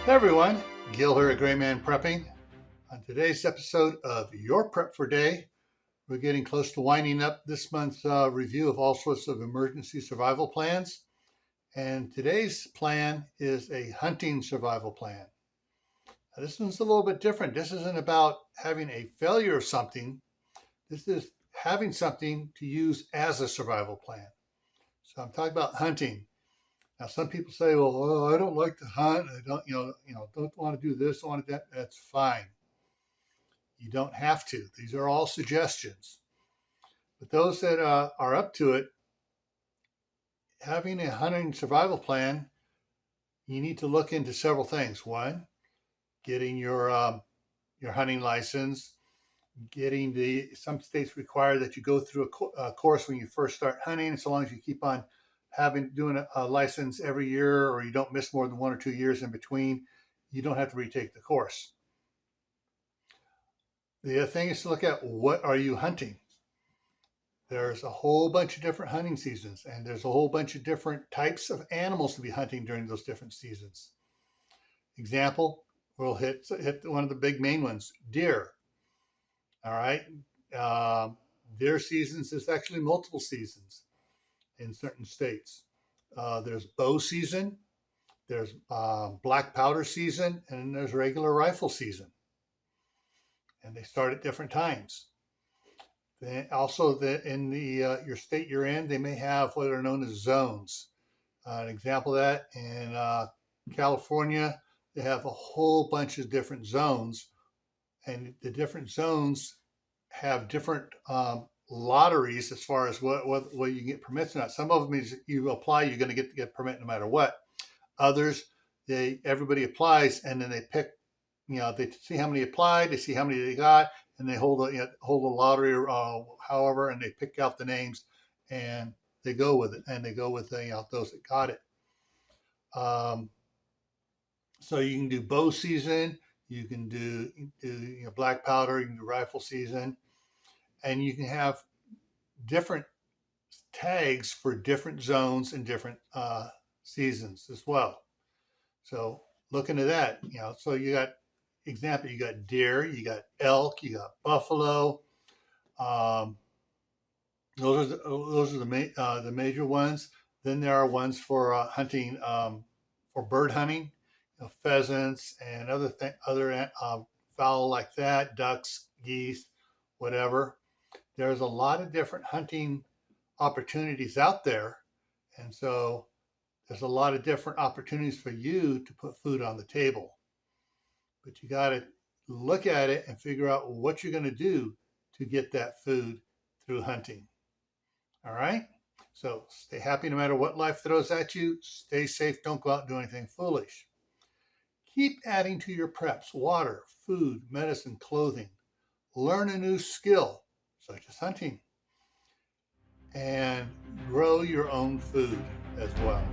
Hey everyone, Gil here at Grayman Prepping. On today's episode of Your Prep for Day, we're getting close to winding up this month's review of all sorts of emergency survival plans. And today's plan is a hunting survival plan. Now, this one's a little bit different. This isn't about having a failure of something. This is having something to use as a survival plan. So I'm talking about hunting. Now, some people say, "Well, I don't like to hunt. I don't, don't want to do this, don't want to do that." That's fine. You don't have to. These are all suggestions. But those that are up to it, having a hunting survival plan, you need to look into several things. One, getting your hunting license. Some states require that you go through a course when you first start hunting. So long as you keep on doing a license every year, or you don't miss more than 1 or 2 years in between, you don't have to retake the course. The other thing is to look at, what are you hunting? There's a whole bunch of different hunting seasons, and there's a whole bunch of different types of animals to be hunting during those different seasons. Example, we'll hit one of the big main ones, deer. All right. Deer seasons is actually multiple seasons in certain states. There's bow season, there's black powder season, and then there's regular rifle season. And they start at different times. Then also, in your state you're in, they may have what are known as zones. An example of that, in California, they have a whole bunch of different zones, and the different zones have different lotteries as far as what you can get permits or not. Some of them is you apply, you're going to get permit no matter what. Others, everybody applies, and then they pick. They see how many applied, they see how many they got, and they hold a lottery or however, and they pick out the names, and they go with it, and they go with those that got it. So you can do bow season, you can do black powder, you can do rifle season, and you can have different tags for different zones and different seasons as well. So look into that. So you got deer, you got elk, you got buffalo. Those are the major ones. Then there are ones for hunting, for bird hunting, pheasants and other fowl like that, ducks, geese, whatever. There's a lot of different hunting opportunities out there, and so there's a lot of different opportunities for you to put food on the table. But you got to look at it and figure out what you're going to do to get that food through hunting. All right? So stay happy no matter what life throws at you. Stay safe. Don't go out and do anything foolish. Keep adding to your preps: water, food, medicine, clothing. Learn a new skill, such as hunting, and grow your own food as well.